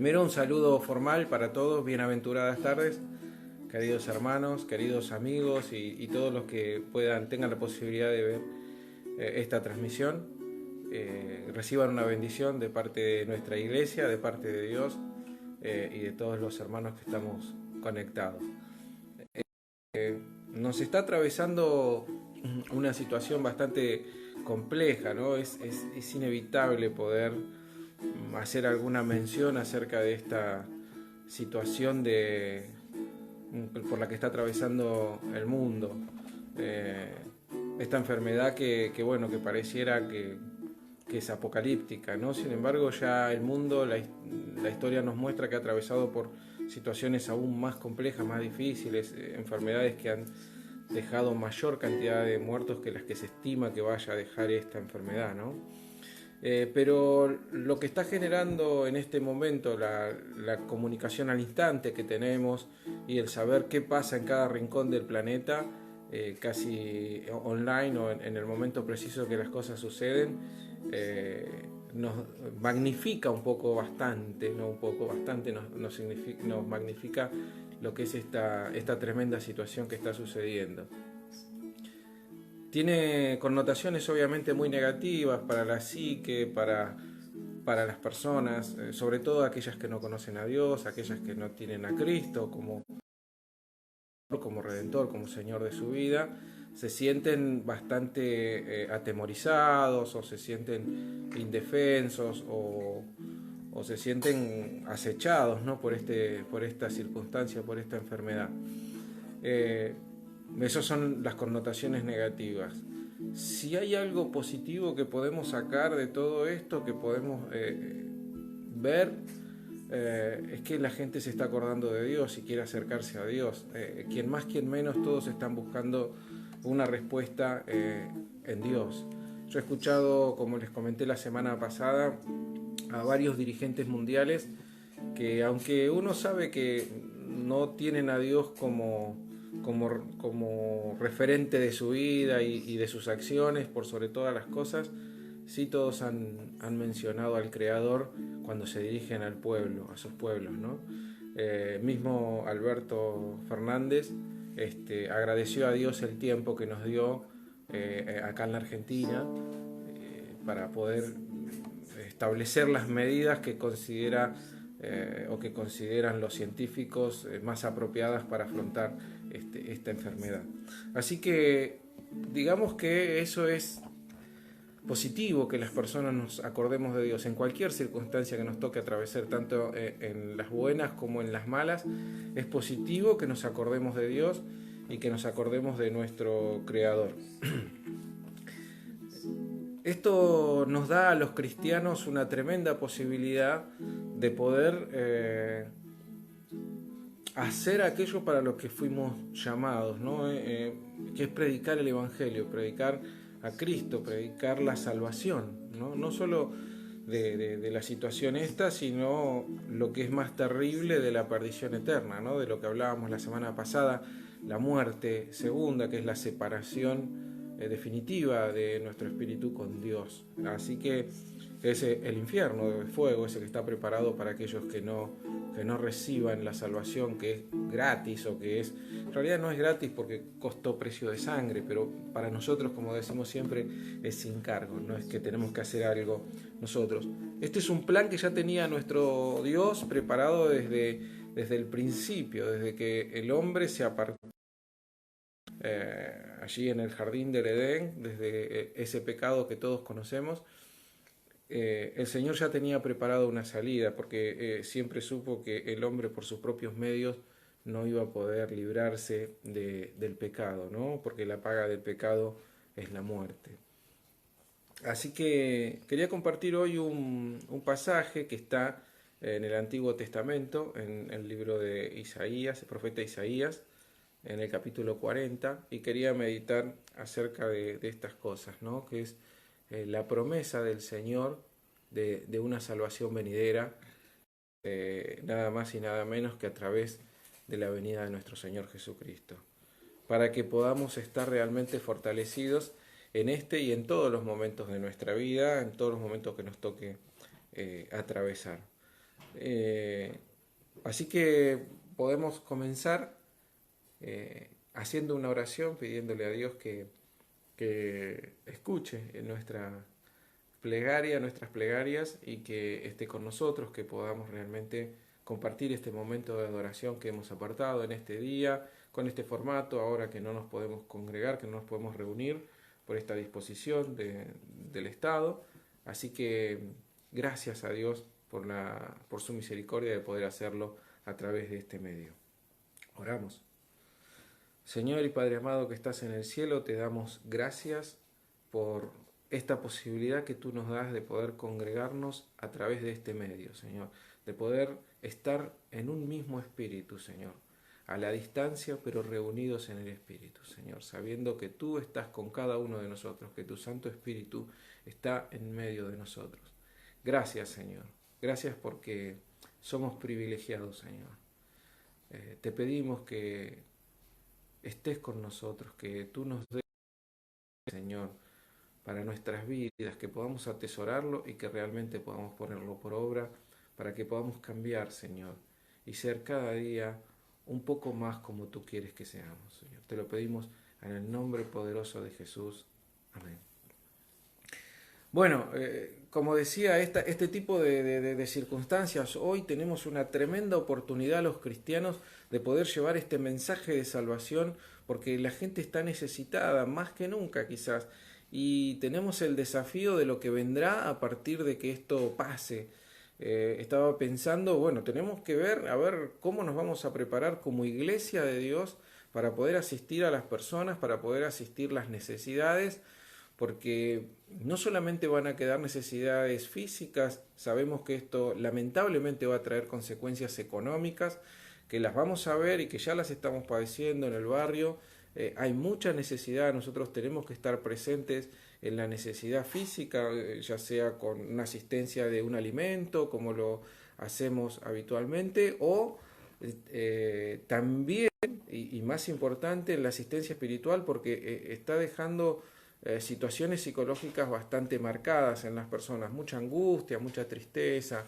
Primero un saludo formal para todos, bienaventuradas tardes, queridos hermanos, queridos amigos y todos los que tengan la posibilidad de ver esta transmisión. Reciban una bendición de parte de nuestra iglesia, de parte de Dios y de todos los hermanos que estamos conectados. Nos está atravesando una situación bastante compleja, ¿no? Es inevitable poder hacer alguna mención acerca de esta situación por la que está atravesando el mundo. Esta enfermedad que pareciera que es apocalíptica, ¿no? Sin embargo, ya el mundo, la historia nos muestra que ha atravesado por situaciones aún más complejas, más difíciles, enfermedades que han dejado mayor cantidad de muertos que las que se estima que vaya a dejar esta enfermedad, ¿no? Pero lo que está generando en este momento la comunicación al instante que tenemos y el saber qué pasa en cada rincón del planeta, casi online o en el momento preciso que las cosas suceden, nos magnifica un poco bastante, nos magnifica lo que es esta tremenda situación que está sucediendo. Tiene connotaciones obviamente muy negativas para la psique, para las personas, sobre todo aquellas que no conocen a Dios, aquellas que no tienen a Cristo como Redentor, como Señor de su vida, se sienten bastante atemorizados o se sienten indefensos o se sienten acechados, ¿no? por esta circunstancia, por esta enfermedad. Esas son las connotaciones negativas. Si hay algo positivo que podemos sacar de todo esto, que podemos ver, es que la gente se está acordando de Dios y quiere acercarse a Dios. Quien más, quien menos, todos están buscando una respuesta en Dios. Yo he escuchado, como les comenté la semana pasada, a varios dirigentes mundiales que, aunque uno sabe que no tienen a Dios como referente de su vida y de sus acciones por sobre todas las cosas, sí todos han mencionado al Creador cuando se dirigen al pueblo, a sus pueblos, ¿no? Mismo Alberto Fernández agradeció a Dios el tiempo que nos dio acá en la Argentina para poder establecer las medidas que considera o que consideran los científicos más apropiadas para afrontar esta enfermedad. Así que digamos que eso es positivo, que las personas nos acordemos de Dios en cualquier circunstancia que nos toque atravesar, tanto en las buenas como en las malas. Es positivo que nos acordemos de Dios y que nos acordemos de nuestro Creador. Esto nos da a los cristianos una tremenda posibilidad de poder hacer aquello para lo que fuimos llamados, ¿no? Que es predicar el Evangelio, predicar a Cristo, predicar la salvación, no solo de la situación esta, sino lo que es más terrible, de la perdición eterna, ¿no? De lo que hablábamos la semana pasada, la muerte segunda, que es la separación definitiva de nuestro espíritu con Dios. Así que es el infierno de fuego, ese que está preparado para aquellos que no reciban la salvación, que es gratis, o que en realidad no es gratis porque costó precio de sangre, pero para nosotros, como decimos siempre, es sin cargo, no es que tenemos que hacer algo nosotros. Este es un plan que ya tenía nuestro Dios preparado desde el principio, desde que el hombre se apartó allí en el jardín del Edén, desde ese pecado que todos conocemos. El Señor ya tenía preparado una salida, porque siempre supo que el hombre por sus propios medios no iba a poder librarse del pecado, ¿no? Porque la paga del pecado es la muerte. Así que quería compartir hoy un pasaje que está en el Antiguo Testamento, en el libro de Isaías, el profeta Isaías, en el capítulo 40, y quería meditar acerca de estas cosas, ¿no? Que es la promesa del Señor de una salvación venidera, nada más y nada menos que a través de la venida de nuestro Señor Jesucristo, para que podamos estar realmente fortalecidos en este y en todos los momentos de nuestra vida, en todos los momentos que nos toque atravesar. Eh, Así que podemos comenzar haciendo una oración, pidiéndole a Dios que escuche en nuestra plegaria, nuestras plegarias y que esté con nosotros, que podamos realmente compartir este momento de adoración que hemos apartado en este día, con este formato, ahora que no nos podemos congregar, que no nos podemos reunir por esta disposición del Estado. Así que gracias a Dios por su misericordia de poder hacerlo a través de este medio. Oramos. Señor y Padre amado que estás en el cielo, te damos gracias por esta posibilidad que tú nos das de poder congregarnos a través de este medio, Señor, de poder estar en un mismo espíritu, Señor, a la distancia pero reunidos en el espíritu, Señor, sabiendo que tú estás con cada uno de nosotros, que tu Santo Espíritu está en medio de nosotros. Gracias, Señor, gracias porque somos privilegiados, Señor. Te pedimos que estés con nosotros, que tú nos des, Señor, para nuestras vidas, que podamos atesorarlo y que realmente podamos ponerlo por obra, para que podamos cambiar, Señor, y ser cada día un poco más como tú quieres que seamos, Señor. Te lo pedimos en el nombre poderoso de Jesús. Amén. Bueno, como decía, este tipo de circunstancias, hoy tenemos una tremenda oportunidad los cristianos de poder llevar este mensaje de salvación, porque la gente está necesitada, más que nunca quizás, y tenemos el desafío de lo que vendrá a partir de que esto pase. Estaba pensando, bueno, tenemos que ver, a ver cómo nos vamos a preparar como iglesia de Dios para poder asistir a las personas, para poder asistir las necesidades, porque no solamente van a quedar necesidades físicas, sabemos que esto lamentablemente va a traer consecuencias económicas, que las vamos a ver y que ya las estamos padeciendo en el barrio. Hay mucha necesidad, nosotros tenemos que estar presentes en la necesidad física, ya sea con una asistencia de un alimento, como lo hacemos habitualmente, o también, y más importante, en la asistencia espiritual, porque está dejando situaciones psicológicas bastante marcadas en las personas, mucha angustia, mucha tristeza,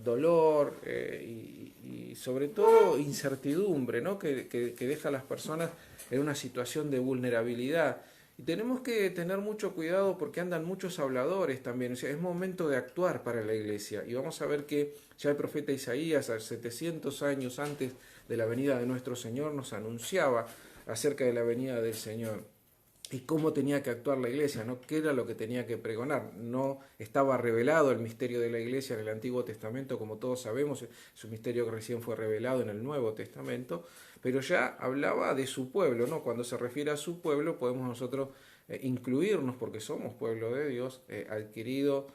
dolor y sobre todo incertidumbre, ¿no? que deja a las personas en una situación de vulnerabilidad. Y tenemos que tener mucho cuidado porque andan muchos habladores también. O sea, es momento de actuar para la iglesia. Y vamos a ver que ya el profeta Isaías, 700 años antes de la venida de nuestro Señor, nos anunciaba acerca de la venida del Señor y cómo tenía que actuar la iglesia, ¿no? ¿Qué era lo que tenía que pregonar? No estaba revelado el misterio de la iglesia en el Antiguo Testamento, como todos sabemos, es un misterio que recién fue revelado en el Nuevo Testamento, pero ya hablaba de su pueblo, ¿no? Cuando se refiere a su pueblo podemos nosotros incluirnos, porque somos pueblo de Dios, adquirido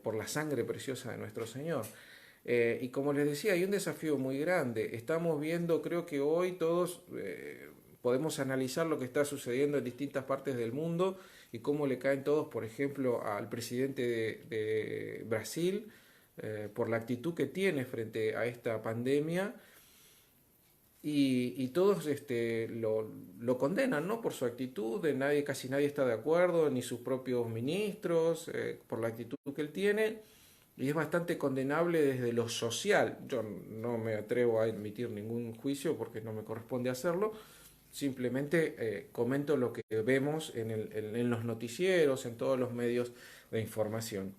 por la sangre preciosa de nuestro Señor. Y como les decía, hay un desafío muy grande. Estamos viendo, creo que hoy todos podemos analizar lo que está sucediendo en distintas partes del mundo y cómo le caen todos, por ejemplo, al presidente de Brasil, por la actitud que tiene frente a esta pandemia. Y todos lo condenan, ¿no? Por su actitud, casi nadie está de acuerdo, ni sus propios ministros, por la actitud que él tiene, y es bastante condenable desde lo social. Yo no me atrevo a emitir ningún juicio porque no me corresponde hacerlo, simplemente comento lo que vemos en los noticieros, en todos los medios de información.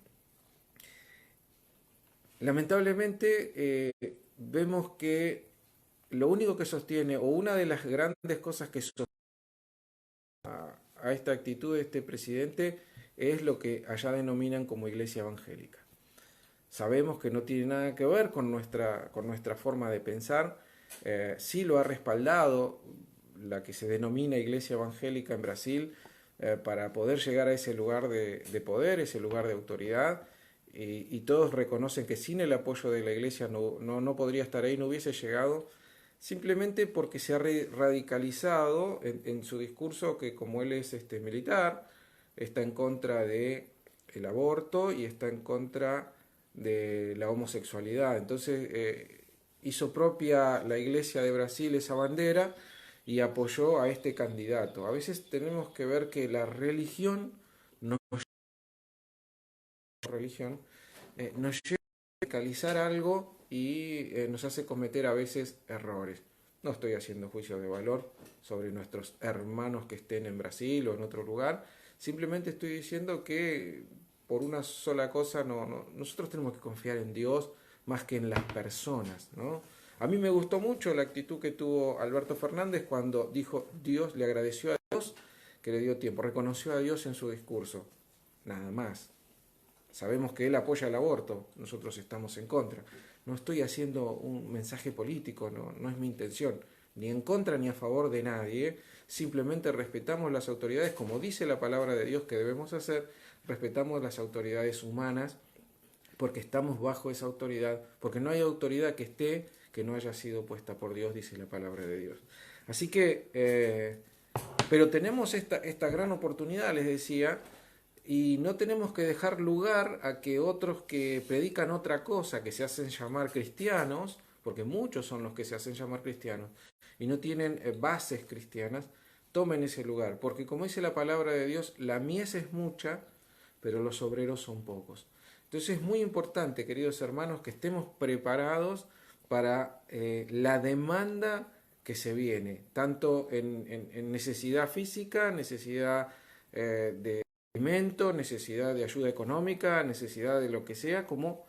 Lamentablemente vemos que lo único que sostiene, o una de las grandes cosas que sostiene a esta actitud de este presidente, es lo que allá denominan como iglesia evangélica. Sabemos que no tiene nada que ver con nuestra forma de pensar, sí lo ha respaldado la que se denomina iglesia evangélica en Brasil, para poder llegar a ese lugar de poder, ese lugar de autoridad, y todos reconocen que sin el apoyo de la iglesia no podría estar ahí, no hubiese llegado, simplemente porque se ha radicalizado en su discurso, que como él es militar, está en contra de el aborto y está en contra de la homosexualidad. Entonces hizo propia la iglesia de Brasil esa bandera y apoyó a este candidato. A veces tenemos que ver que la religión nos lleva radicalizar algo y nos hace cometer a veces errores. No estoy haciendo juicio de valor sobre nuestros hermanos que estén en Brasil o en otro lugar. Simplemente estoy diciendo que por una sola cosa nosotros tenemos que confiar en Dios más que en las personas, ¿no? A mí me gustó mucho la actitud que tuvo Alberto Fernández cuando dijo Dios, le agradeció a Dios que le dio tiempo, reconoció a Dios en su discurso. Nada más. Sabemos que él apoya el aborto, nosotros estamos en contra. No estoy haciendo un mensaje político, no es mi intención, ni en contra ni a favor de nadie. Simplemente respetamos las autoridades, como dice la palabra de Dios que debemos hacer, respetamos las autoridades humanas, porque estamos bajo esa autoridad, porque no hay autoridad que no haya sido puesta por Dios, dice la palabra de Dios. Así que, pero tenemos esta gran oportunidad, les decía, y no tenemos que dejar lugar a que otros que predican otra cosa, que se hacen llamar cristianos, porque muchos son los que se hacen llamar cristianos, y no tienen bases cristianas, tomen ese lugar. Porque como dice la palabra de Dios, la mies es mucha, pero los obreros son pocos. Entonces es muy importante, queridos hermanos, que estemos preparados para la demanda que se viene, tanto en necesidad física, necesidad de alimento, necesidad de ayuda económica, necesidad de lo que sea, como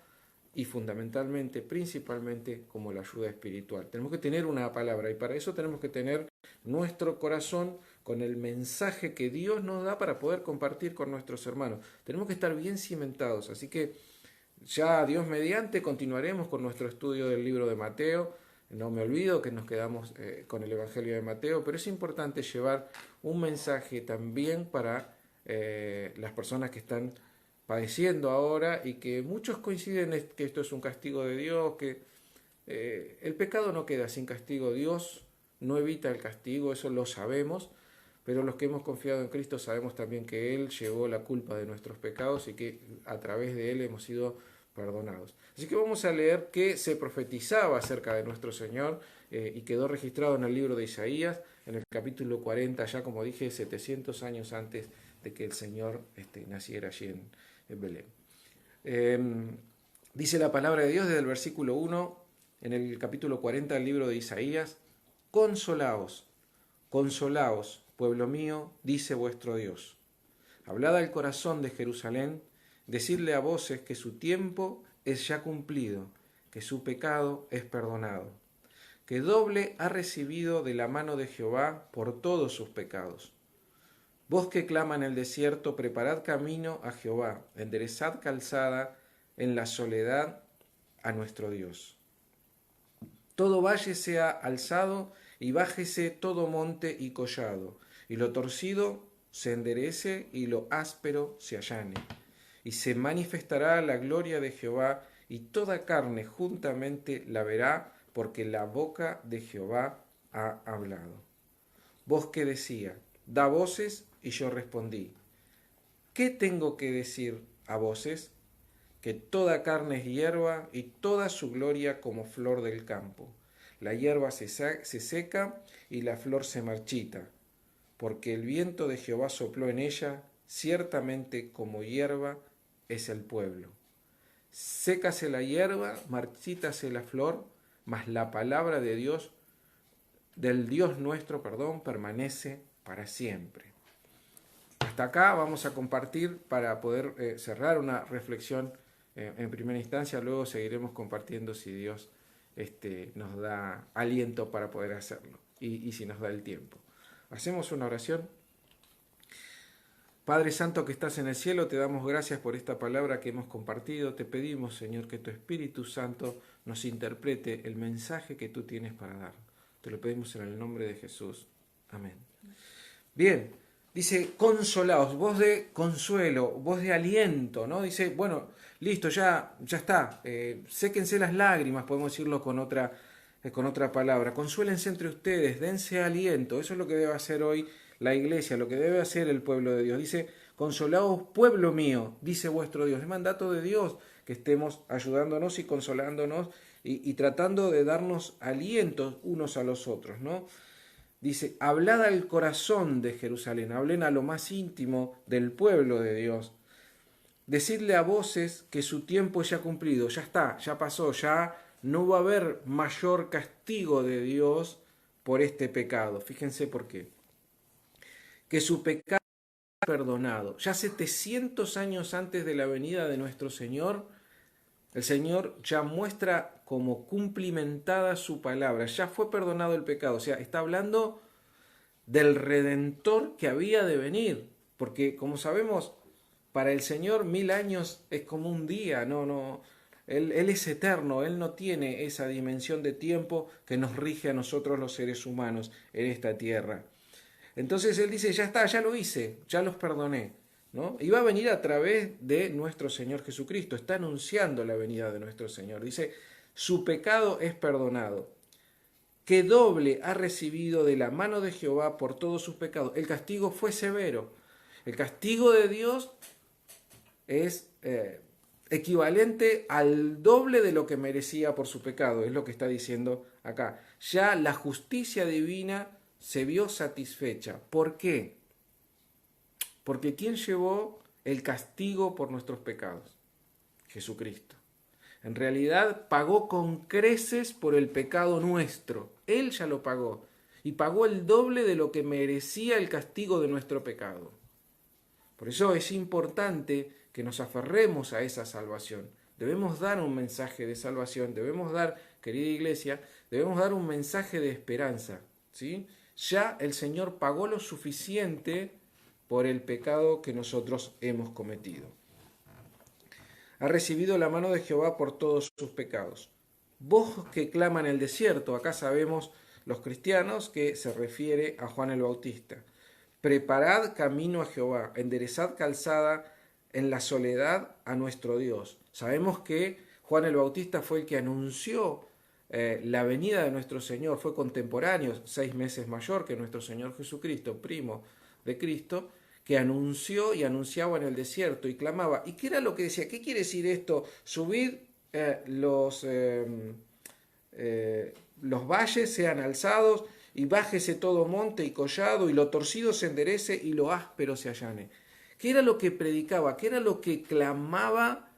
y fundamentalmente, principalmente, como la ayuda espiritual. Tenemos que tener una palabra y para eso tenemos que tener nuestro corazón con el mensaje que Dios nos da para poder compartir con nuestros hermanos. Tenemos que estar bien cimentados, así que ya Dios mediante continuaremos con nuestro estudio del libro de Mateo. No me olvido que nos quedamos con el Evangelio de Mateo, pero es importante llevar un mensaje también para las personas que están padeciendo ahora y que muchos coinciden que esto es un castigo de Dios, que el pecado no queda sin castigo. Dios no evita el castigo, eso lo sabemos, pero los que hemos confiado en Cristo sabemos también que Él llevó la culpa de nuestros pecados y que a través de Él hemos sido perdonados. Así que vamos a leer qué se profetizaba acerca de nuestro Señor y quedó registrado en el libro de Isaías, en el capítulo 40, ya como dije, 700 años antes de que el Señor naciera allí en Belén. Dice la palabra de Dios desde el versículo 1, en el capítulo 40 del libro de Isaías: consolaos, consolaos, pueblo mío, dice vuestro Dios. Hablad al corazón de Jerusalén, decidle a voces que su tiempo es ya cumplido, que su pecado es perdonado, que doble ha recibido de la mano de Jehová por todos sus pecados. Vos que clama en el desierto, preparad camino a Jehová, enderezad calzada en la soledad a nuestro Dios. Todo valle sea alzado y bájese todo monte y collado, y lo torcido se enderece y lo áspero se allane. Y se manifestará la gloria de Jehová, y toda carne juntamente la verá, porque la boca de Jehová ha hablado. Voz que decía: da voces, y yo respondí: ¿qué tengo que decir a voces? Que toda carne es hierba, y toda su gloria como flor del campo. La hierba se seca, y la flor se marchita, porque el viento de Jehová sopló en ella, ciertamente como hierba es el pueblo. Sécase la hierba, marchítase la flor, mas la palabra de Dios, del Dios nuestro, permanece para siempre. Hasta acá vamos a compartir para poder cerrar una reflexión en primera instancia. Luego seguiremos compartiendo si Dios nos da aliento para poder hacerlo y si nos da el tiempo. Hacemos una oración. Padre Santo que estás en el cielo, te damos gracias por esta palabra que hemos compartido. Te pedimos, Señor, que tu Espíritu Santo nos interprete el mensaje que tú tienes para dar. Te lo pedimos en el nombre de Jesús. Amén. Bien, dice: consolaos, voz de consuelo, voz de aliento, ¿no? Dice, bueno, listo, ya está, séquense las lágrimas, podemos decirlo con otra palabra. Consuélense entre ustedes, dense aliento. Eso es lo que debe hacer hoy la iglesia, lo que debe hacer el pueblo de Dios. Dice: consolaos, pueblo mío, dice vuestro Dios. Es mandato de Dios que estemos ayudándonos y consolándonos y tratando de darnos alientos unos a los otros, ¿no? Dice: hablad al corazón de Jerusalén, hablen a lo más íntimo del pueblo de Dios. Decidle a voces que su tiempo es ya cumplido, ya está, ya pasó, ya no va a haber mayor castigo de Dios por este pecado. Fíjense por qué. Que su pecado es perdonado. Ya 700 años antes de la venida de nuestro Señor, el Señor ya muestra como cumplimentada su palabra. Ya fue perdonado el pecado. O sea, está hablando del Redentor que había de venir. Porque, como sabemos, para el Señor 1000 años es como un día. Él es eterno. Él no tiene esa dimensión de tiempo que nos rige a nosotros los seres humanos en esta tierra. Entonces Él dice, ya está, ya lo hice, ya los perdoné. ¿No? Y va a venir a través de nuestro Señor Jesucristo. Está anunciando la venida de nuestro Señor. Dice, su pecado es perdonado. Que doble ha recibido de la mano de Jehová por todos sus pecados. El castigo fue severo. El castigo de Dios es equivalente al doble de lo que merecía por su pecado. Es lo que está diciendo acá. Ya la justicia divina se vio satisfecha. ¿Por qué? Porque ¿quién llevó el castigo por nuestros pecados? Jesucristo. En realidad pagó con creces por el pecado nuestro. Él ya lo pagó. Y pagó el doble de lo que merecía el castigo de nuestro pecado. Por eso es importante que nos aferremos a esa salvación. Debemos dar un mensaje de salvación. Debemos dar, querida iglesia, debemos dar un mensaje de esperanza. ¿Sí? Ya el Señor pagó lo suficiente por el pecado que nosotros hemos cometido. Ha recibido la mano de Jehová por todos sus pecados. Voz que clama en el desierto, acá sabemos los cristianos que se refiere a Juan el Bautista. Preparad camino a Jehová, enderezad calzada en la soledad a nuestro Dios. Sabemos que Juan el Bautista fue el que anunció la venida de nuestro Señor, fue contemporáneo, 6 meses mayor que nuestro Señor Jesucristo, primo de Cristo, que anunció y anunciaba en el desierto y clamaba. ¿Y qué era lo que decía? ¿Qué quiere decir esto? Subid los valles sean alzados y bájese todo monte y collado y lo torcido se enderece y lo áspero se allane. ¿Qué era lo que predicaba? ¿Qué era lo que clamaba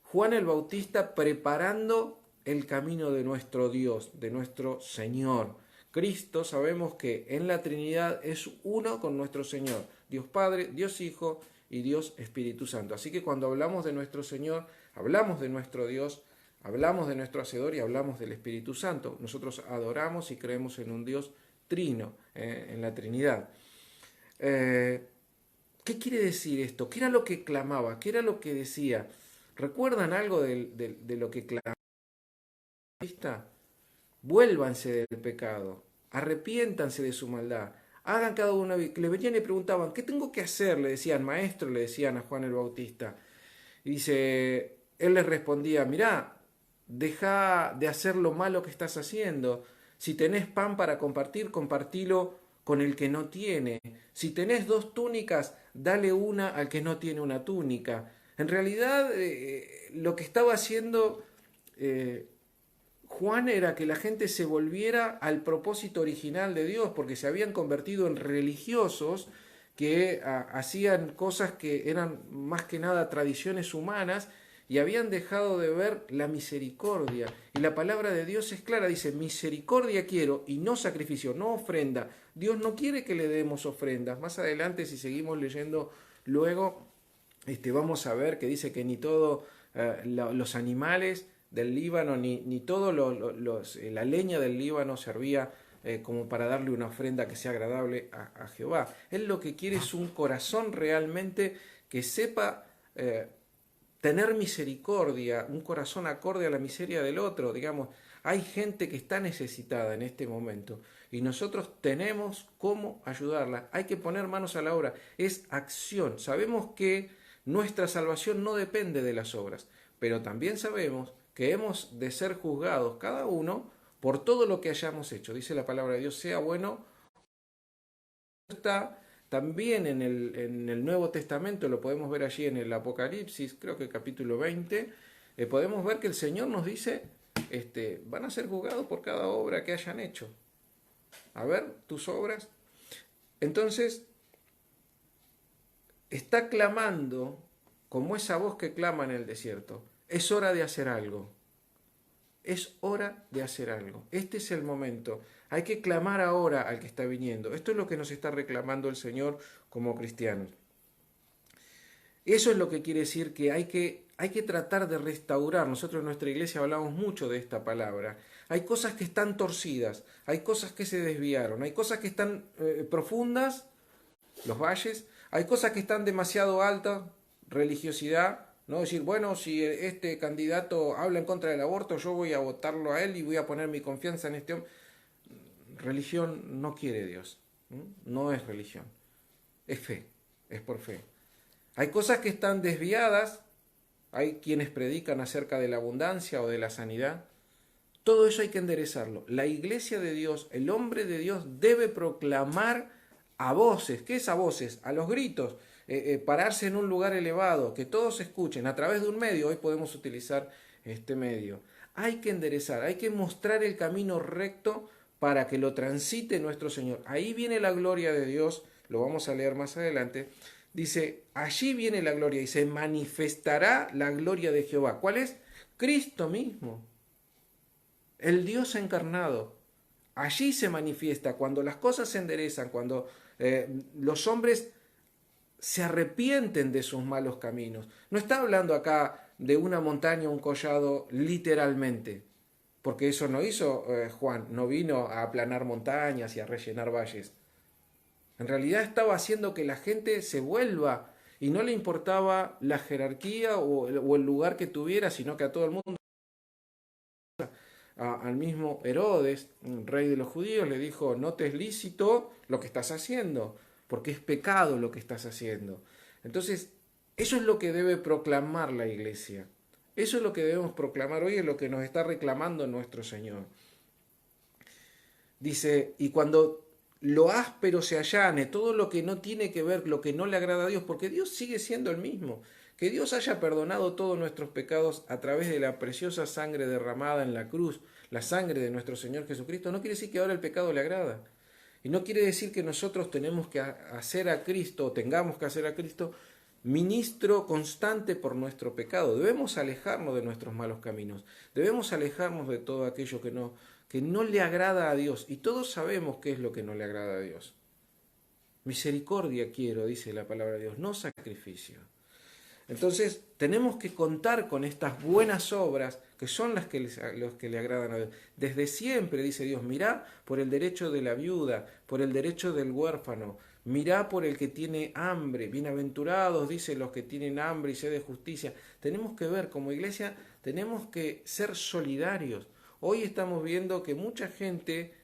Juan el Bautista preparando el camino de nuestro Dios, de nuestro Señor? Cristo, sabemos que en la Trinidad es uno con nuestro Señor, Dios Padre, Dios Hijo y Dios Espíritu Santo. Así que cuando hablamos de nuestro Señor, hablamos de nuestro Dios, hablamos de nuestro Hacedor y hablamos del Espíritu Santo. Nosotros adoramos y creemos en un Dios trino, en la Trinidad. ¿Qué quiere decir esto? ¿Qué era lo que clamaba? ¿Qué era lo que decía? ¿Recuerdan algo de lo que clamaba? Vuélvanse del pecado, arrepiéntanse de su maldad, hagan cada uno. Le venían y preguntaban, ¿qué tengo que hacer? Le decían, maestro, le decían a Juan el Bautista. Y dice, él les respondía, mirá, deja de hacer lo malo que estás haciendo. Si tenés pan para compartir, compartilo con el que no tiene. Si tenés 2 túnicas, dale una al que no tiene una túnica. En realidad, lo que estaba haciendo Juan era que la gente se volviera al propósito original de Dios, porque se habían convertido en religiosos que hacían cosas que eran más que nada tradiciones humanas y habían dejado de ver la misericordia. Y la palabra de Dios es clara, dice, misericordia quiero y no sacrificio, no ofrenda. Dios no quiere que le demos ofrendas. Más adelante, si seguimos leyendo luego, vamos a ver que dice que ni todos los animales del Líbano, ni todo la leña del Líbano servía como para darle una ofrenda que sea agradable a Jehová. Él lo que quiere es un corazón realmente que sepa tener misericordia, un corazón acorde a la miseria del otro. Digamos, hay gente que está necesitada en este momento y nosotros tenemos cómo ayudarla. Hay que poner manos a la obra, es acción. Sabemos que nuestra salvación no depende de las obras, pero también sabemos que hemos de ser juzgados cada uno por todo lo que hayamos hecho. Dice la palabra de Dios, sea bueno. Está también en el Nuevo Testamento, lo podemos ver allí en el Apocalipsis, creo que capítulo 20, podemos ver que el Señor nos dice, van a ser juzgados por cada obra que hayan hecho. A ver, tus obras. Entonces, está clamando como esa voz que clama en el desierto. Es hora de hacer algo. Es hora de hacer algo. Este es el momento. Hay que clamar ahora al que está viniendo. Esto es lo que nos está reclamando el Señor como cristianos. Eso es lo que quiere decir que hay que tratar de restaurar. Nosotros en nuestra iglesia hablamos mucho de esta palabra. Hay cosas que están torcidas, hay cosas que se desviaron, hay cosas que están profundas, los valles, hay cosas que están demasiado altas, religiosidad, no decir, bueno, si este candidato habla en contra del aborto, yo voy a votarlo a él y voy a poner mi confianza en este hombre. Religión no quiere Dios, no es religión, es fe, es por fe. Hay cosas que están desviadas, hay quienes predican acerca de la abundancia o de la sanidad. Todo eso hay que enderezarlo. La iglesia de Dios, el hombre de Dios debe proclamar a voces. ¿Qué es a voces? A los gritos. Pararse en un lugar elevado, que todos escuchen a través de un medio. Hoy podemos utilizar este medio. Hay que enderezar, hay que mostrar el camino recto para que lo transite nuestro Señor. Ahí viene la gloria de Dios, lo vamos a leer más adelante. Dice, allí viene la gloria y se manifestará la gloria de Jehová. ¿Cuál es? Cristo mismo, el Dios encarnado. Allí se manifiesta cuando las cosas se enderezan, cuando los hombres se arrepienten de sus malos caminos. No está hablando acá de una montaña, un collado, literalmente, porque eso no hizo Juan, no vino a aplanar montañas y a rellenar valles. En realidad estaba haciendo que la gente se vuelva y no le importaba la jerarquía o el lugar que tuviera, sino que a todo el mundo. Al mismo Herodes, rey de los judíos, le dijo, no te es lícito lo que estás haciendo, porque es pecado lo que estás haciendo. Entonces, eso es lo que debe proclamar la iglesia. Eso es lo que debemos proclamar hoy, es lo que nos está reclamando nuestro Señor. Dice, y cuando lo áspero se allane, todo lo que no tiene que ver, lo que no le agrada a Dios, porque Dios sigue siendo el mismo. Que Dios haya perdonado todos nuestros pecados a través de la preciosa sangre derramada en la cruz, la sangre de nuestro Señor Jesucristo, no quiere decir que ahora el pecado le agrada. Y no quiere decir que nosotros tenemos que hacer a Cristo, o tengamos que hacer a Cristo, ministro constante por nuestro pecado. Debemos alejarnos de nuestros malos caminos. Debemos alejarnos de todo aquello que no le agrada a Dios. Y todos sabemos qué es lo que no le agrada a Dios. Misericordia quiero, dice la palabra de Dios, no sacrificio. Entonces tenemos que contar con estas buenas obras que son las que le agradan a Dios. Desde siempre, dice Dios, mirá por el derecho de la viuda, por el derecho del huérfano, mirá por el que tiene hambre. Bienaventurados, dice, los que tienen hambre y sed de justicia. Tenemos que ver, como iglesia, tenemos que ser solidarios. Hoy estamos viendo que mucha gente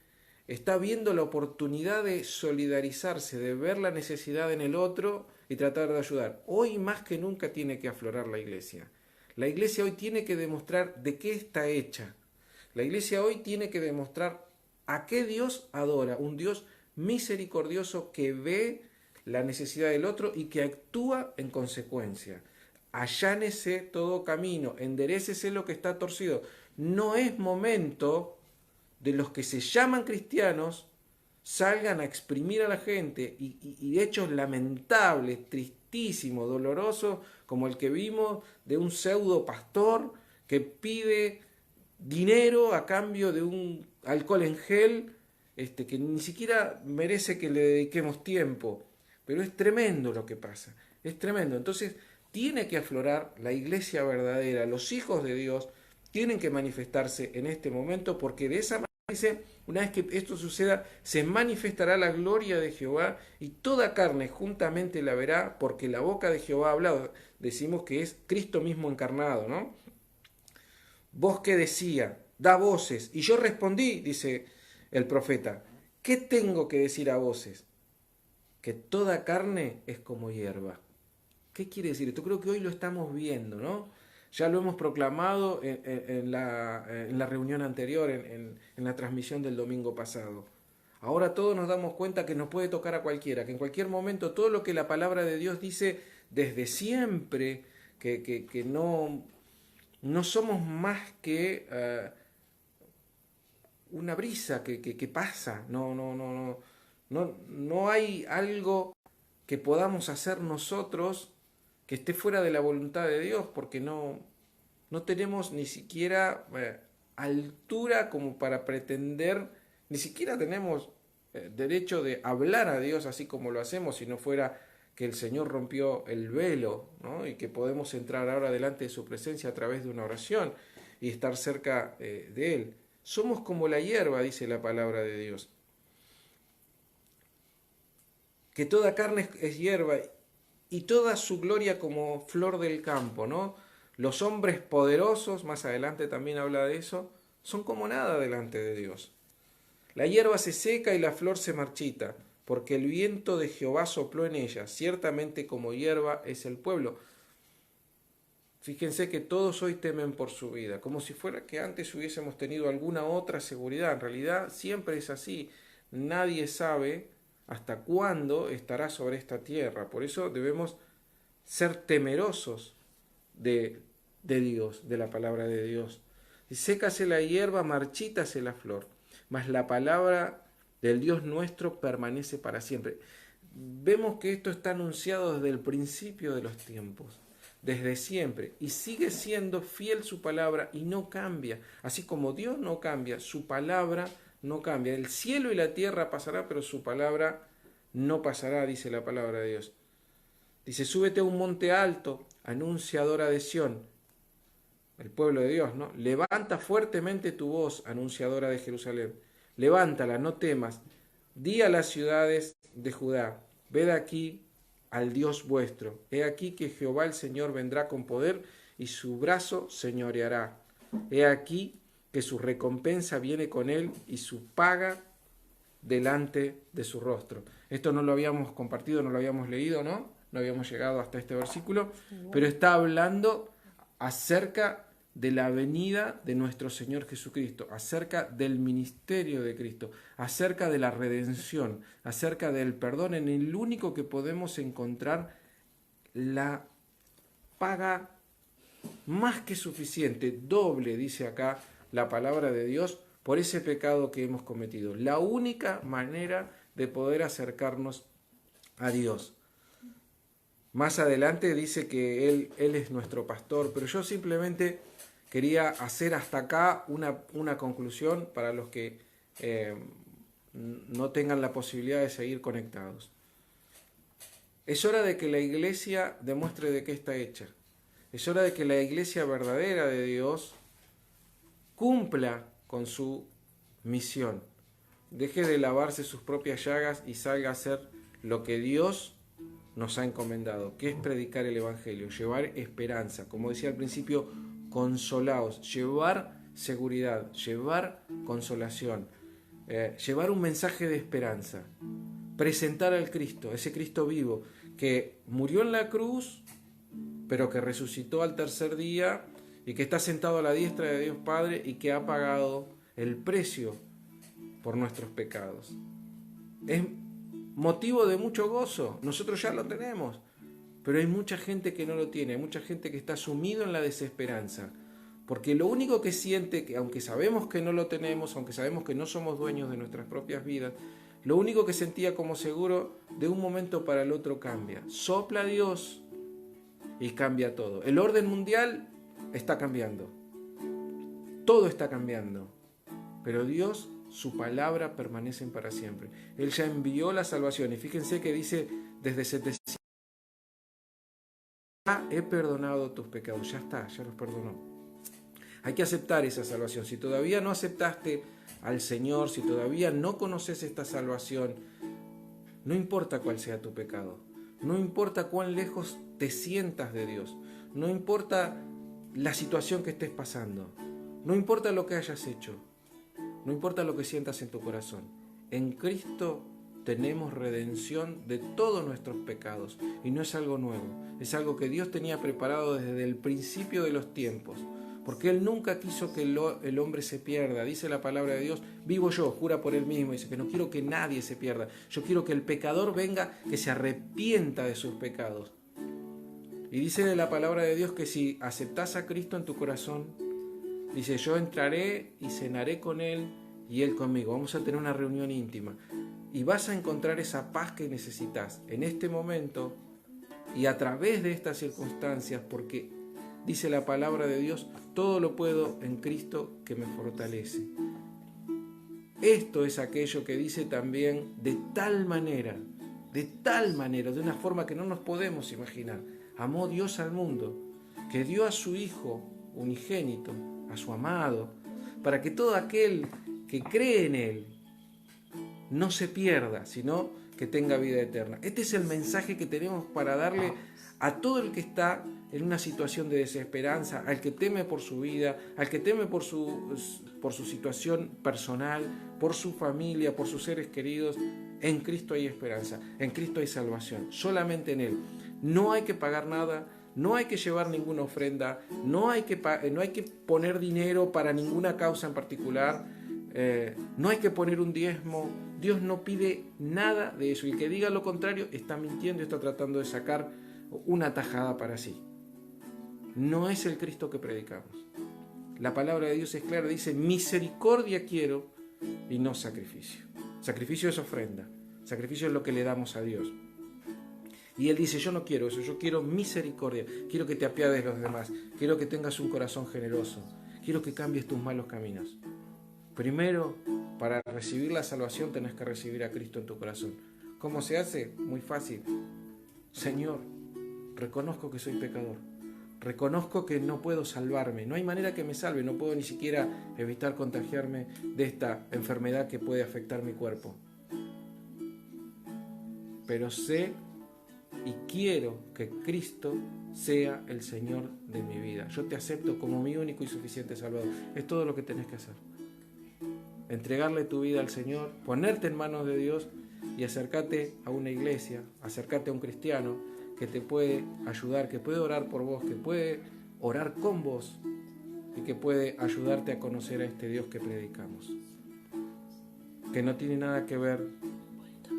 está viendo la oportunidad de solidarizarse, de ver la necesidad en el otro y tratar de ayudar. Hoy más que nunca tiene que aflorar la iglesia. La iglesia hoy tiene que demostrar de qué está hecha. La iglesia hoy tiene que demostrar a qué Dios adora, un Dios misericordioso que ve la necesidad del otro y que actúa en consecuencia. Allánese todo camino, enderécese lo que está torcido. No es momento de los que se llaman cristianos salgan a exprimir a la gente y hechos lamentables, tristísimos, dolorosos, como el que vimos de un pseudo pastor que pide dinero a cambio de un alcohol en gel, que ni siquiera merece que le dediquemos tiempo. Pero es tremendo lo que pasa, es tremendo. Entonces tiene que aflorar la iglesia verdadera, los hijos de Dios tienen que manifestarse en este momento, porque de esa manera, dice, una vez que esto suceda, se manifestará la gloria de Jehová y toda carne juntamente la verá, porque la boca de Jehová ha hablado. Decimos que es Cristo mismo encarnado, ¿no? Voz que decía, da voces. Y yo respondí, dice el profeta, ¿qué tengo que decir a voces? Que toda carne es como hierba. ¿Qué quiere decir esto? Creo que hoy lo estamos viendo, ¿no? Ya lo hemos proclamado en la reunión anterior, en la transmisión del domingo pasado. Ahora todos nos damos cuenta que nos puede tocar a cualquiera, que en cualquier momento todo lo que la palabra de Dios dice desde siempre, que no somos más que una brisa que pasa, no hay algo que podamos hacer nosotros que esté fuera de la voluntad de Dios, porque no tenemos ni siquiera altura como para pretender, ni siquiera tenemos derecho de hablar a Dios así como lo hacemos, si no fuera que el Señor rompió el velo, ¿no? Y que podemos entrar ahora delante de su presencia a través de una oración y estar cerca de Él. Somos como la hierba, dice la palabra de Dios. Que toda carne es hierba y toda su gloria como flor del campo, ¿no? Los hombres poderosos, más adelante también habla de eso, son como nada delante de Dios. La hierba se seca y la flor se marchita, porque el viento de Jehová sopló en ella. Ciertamente como hierba es el pueblo. Fíjense que todos hoy temen por su vida, como si fuera que antes hubiésemos tenido alguna otra seguridad. En realidad siempre es así. Nadie sabe hasta cuándo estará sobre esta tierra. Por eso debemos ser temerosos de Dios, de la palabra de Dios. Y sécase la hierba, marchítase la flor, mas la palabra del Dios nuestro permanece para siempre. Vemos que esto está anunciado desde el principio de los tiempos, desde siempre, y sigue siendo fiel su palabra y no cambia. Así como Dios no cambia, su palabra no cambia. El cielo y la tierra pasará, pero su palabra no pasará, dice la palabra de Dios. Dice, súbete a un monte alto, anunciadora de Sión, el pueblo de Dios, ¿no? Levanta fuertemente tu voz, anunciadora de Jerusalén. Levántala, no temas. Di a las ciudades de Judá, ved aquí al Dios vuestro. He aquí que Jehová el Señor vendrá con poder y su brazo señoreará. He aquí que su recompensa viene con él y su paga delante de su rostro. Esto no lo habíamos compartido, no lo habíamos leído, ¿no? No habíamos llegado hasta este versículo, pero está hablando acerca de la venida de nuestro Señor Jesucristo, acerca del ministerio de Cristo, acerca de la redención, acerca del perdón, en el único que podemos encontrar la paga más que suficiente, doble, dice acá la palabra de Dios, por ese pecado que hemos cometido. La única manera de poder acercarnos a Dios. Más adelante dice que Él es nuestro pastor, pero yo simplemente quería hacer hasta acá una conclusión para los que no tengan la posibilidad de seguir conectados. Es hora de que la iglesia demuestre de qué está hecha. Es hora de que la iglesia verdadera de Dios cumpla con su misión. Deje de lavarse sus propias llagas y salga a hacer lo que Dios nos ha encomendado, que es predicar el Evangelio, llevar esperanza, como decía al principio, consolaos, llevar seguridad, llevar consolación, llevar un mensaje de esperanza, presentar al Cristo, ese Cristo vivo, que murió en la cruz, pero que resucitó al tercer día y que está sentado a la diestra de Dios Padre y que ha pagado el precio por nuestros pecados. Es motivo de mucho gozo, nosotros ya lo tenemos, pero hay mucha gente que no lo tiene, hay mucha gente que está sumido en la desesperanza, porque lo único que siente, que aunque sabemos que no lo tenemos, aunque sabemos que no somos dueños de nuestras propias vidas, lo único que sentía como seguro, de un momento para el otro cambia. Sopla Dios y cambia todo. El orden mundial está cambiando, todo está cambiando, pero Dios, su palabra permanecen para siempre. Él ya envió la salvación y fíjense que dice desde 700, ya he perdonado tus pecados, ya está, ya los perdonó. Hay que aceptar esa salvación. Si todavía no aceptaste al Señor, si todavía no conoces esta salvación, no importa cuál sea tu pecado, no importa cuán lejos te sientas de Dios, no importa la situación que estés pasando, no importa lo que hayas hecho, no importa lo que sientas en tu corazón, en Cristo tenemos redención de todos nuestros pecados y no es algo nuevo, es algo que Dios tenía preparado desde el principio de los tiempos, porque Él nunca quiso que el hombre se pierda. Dice la palabra de Dios, vivo yo, jura por Él mismo, dice que no quiero que nadie se pierda, yo quiero que el pecador venga, que se arrepienta de sus pecados. Y dice la palabra de Dios que si aceptás a Cristo en tu corazón, dice, yo entraré y cenaré con Él y Él conmigo. Vamos a tener una reunión íntima. Y vas a encontrar esa paz que necesitas. En este momento y a través de estas circunstancias, porque dice la palabra de Dios, todo lo puedo en Cristo que me fortalece. Esto es aquello que dice también de tal manera, de una forma que no nos podemos imaginar. Amó Dios al mundo, que dio a su Hijo unigénito, a su amado, para que todo aquel que cree en Él no se pierda, sino que tenga vida eterna. Este es el mensaje que tenemos para darle a todo el que está en una situación de desesperanza, al que teme por su vida, al que teme por su situación personal, por su familia, por sus seres queridos. En Cristo hay esperanza, en Cristo hay salvación, solamente en Él. No hay que pagar nada, no hay que llevar ninguna ofrenda, no hay que poner dinero para ninguna causa en particular, no hay que poner un diezmo. Dios no pide nada de eso, y el que diga lo contrario está mintiendo y está tratando de sacar una tajada para sí. No es el Cristo que predicamos. La palabra de Dios es clara, dice: misericordia quiero y no sacrificio. Sacrificio es ofrenda, sacrificio es lo que le damos a Dios. Y Él dice: yo no quiero eso, yo quiero misericordia, quiero que te apiades de los demás, quiero que tengas un corazón generoso, quiero que cambies tus malos caminos. Primero, para recibir la salvación tenés que recibir a Cristo en tu corazón. ¿Cómo se hace? Muy fácil. Señor, reconozco que soy pecador. Reconozco que no puedo salvarme. No hay manera que me salve. No puedo ni siquiera evitar contagiarme de esta enfermedad que puede afectar mi cuerpo. Pero sé y quiero que Cristo sea el Señor de mi vida. Yo te acepto como mi único y suficiente Salvador. Es todo lo que tenés que hacer. Entregarle tu vida al Señor, ponerte en manos de Dios y acércate a una iglesia, acércate a un cristiano que te puede ayudar, que puede orar por vos, que puede orar con vos y que puede ayudarte a conocer a este Dios que predicamos. Que no tiene nada que ver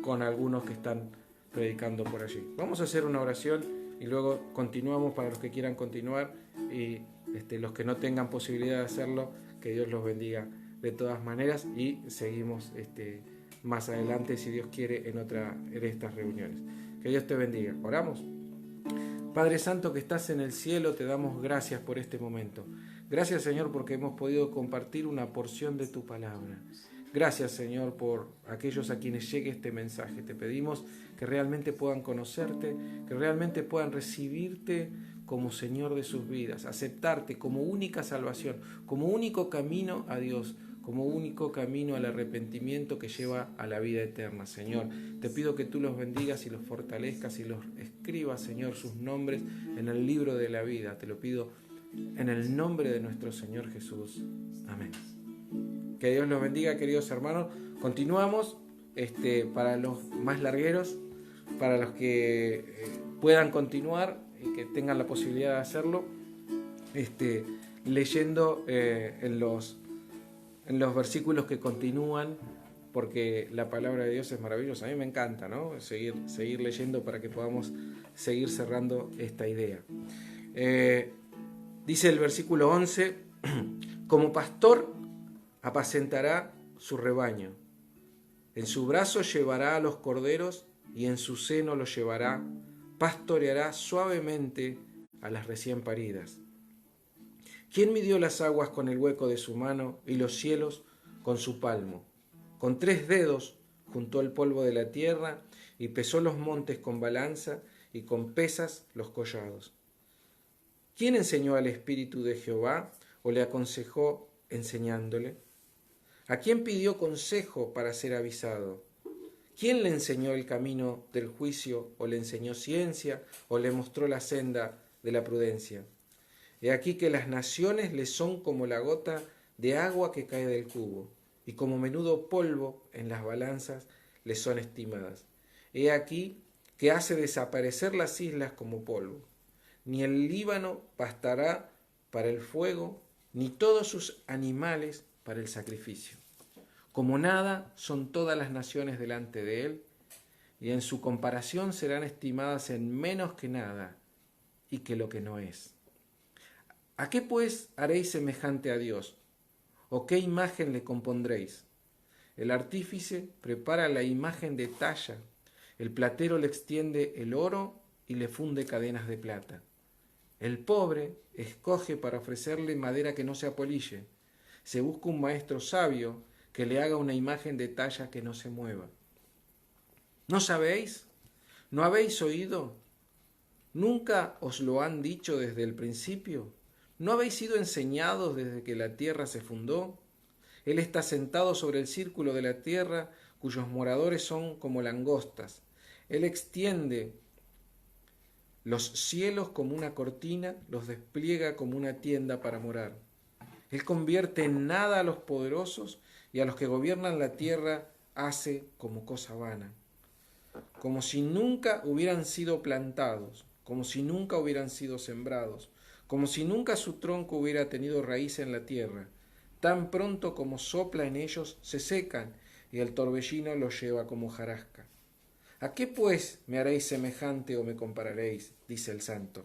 con algunos que están predicando por allí. Vamos a hacer una oración y luego continuamos para los que quieran continuar, y los que no tengan posibilidad de hacerlo, que Dios los bendiga de todas maneras, y seguimos más adelante, si Dios quiere, en estas reuniones. Que Dios te bendiga. Oramos. Padre Santo que estás en el cielo, te damos gracias por este momento. Gracias, Señor, porque hemos podido compartir una porción de tu palabra. Gracias, Señor, por aquellos a quienes llegue este mensaje. Te pedimos que realmente puedan conocerte, que realmente puedan recibirte como Señor de sus vidas, aceptarte como única salvación, como único camino a Dios, como único camino al arrepentimiento que lleva a la vida eterna. Señor, te pido que tú los bendigas y los fortalezcas y los escribas, Señor, sus nombres en el libro de la vida. Te lo pido en el nombre de nuestro Señor Jesús. Amén. Que Dios los bendiga, queridos hermanos. Continuamos para los más largueros, para los que puedan continuar y que tengan la posibilidad de hacerlo, leyendo en los versículos que continúan, porque la palabra de Dios es maravillosa. A mí me encanta, ¿no? Seguir leyendo para que podamos seguir cerrando esta idea. Dice el versículo 11: como pastor apacentará su rebaño, en su brazo llevará a los corderos y en su seno los llevará, pastoreará suavemente a las recién paridas. ¿Quién midió las aguas con el hueco de su mano y los cielos con su palmo? Con 3 dedos juntó el polvo de la tierra y pesó los montes con balanza y con pesas los collados. ¿Quién enseñó al Espíritu de Jehová o le aconsejó enseñándole? ¿A quién pidió consejo para ser avisado? ¿Quién le enseñó el camino del juicio o le enseñó ciencia o le mostró la senda de la prudencia? He aquí que las naciones le son como la gota de agua que cae del cubo, y como menudo polvo en las balanzas le son estimadas. He aquí que hace desaparecer las islas como polvo. Ni el Líbano bastará para el fuego, ni todos sus animales para el sacrificio. Como nada son todas las naciones delante de él, y en su comparación serán estimadas en menos que nada y que lo que no es. ¿A qué pues haréis semejante a Dios? ¿O qué imagen le compondréis? El artífice prepara la imagen de talla, el platero le extiende el oro y le funde cadenas de plata. El pobre escoge para ofrecerle madera que no se apolille. Se busca un maestro sabio que le haga una imagen de talla que no se mueva. ¿No sabéis? ¿No habéis oído? ¿Nunca os lo han dicho desde el principio? ¿No habéis sido enseñados desde que la tierra se fundó? Él está sentado sobre el círculo de la tierra, cuyos moradores son como langostas. Él extiende los cielos como una cortina, los despliega como una tienda para morar. Él convierte en nada a los poderosos y a los que gobiernan la tierra hace como cosa vana. Como si nunca hubieran sido plantados, como si nunca hubieran sido sembrados, como si nunca su tronco hubiera tenido raíz en la tierra. Tan pronto como sopla en ellos, se secan y el torbellino los lleva como hojarasca. ¿A qué pues me haréis semejante o me compararéis? Dice el santo.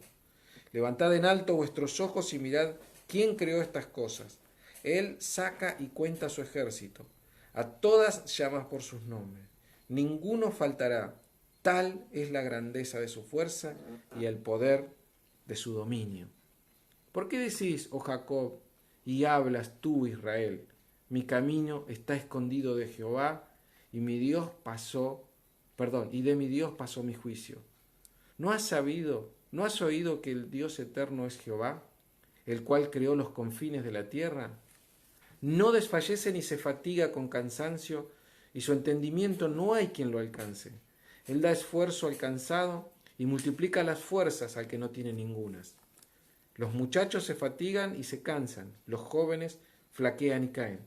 Levantad en alto vuestros ojos y mirad quién creó estas cosas. Él saca y cuenta su ejército. A todas llama por sus nombres. Ninguno faltará. Tal es la grandeza de su fuerza y el poder de su dominio. ¿Por qué decís, oh Jacob, y hablas tú, Israel? Mi camino está escondido de Jehová y mi Dios pasó, y de mi Dios pasó mi juicio. ¿No has sabido, no has oído que el Dios eterno es Jehová, el cual creó los confines de la tierra? No desfallece ni se fatiga con cansancio, y su entendimiento no hay quien lo alcance. Él da esfuerzo al cansado y multiplica las fuerzas al que no tiene ningunas. Los muchachos se fatigan y se cansan, los jóvenes flaquean y caen.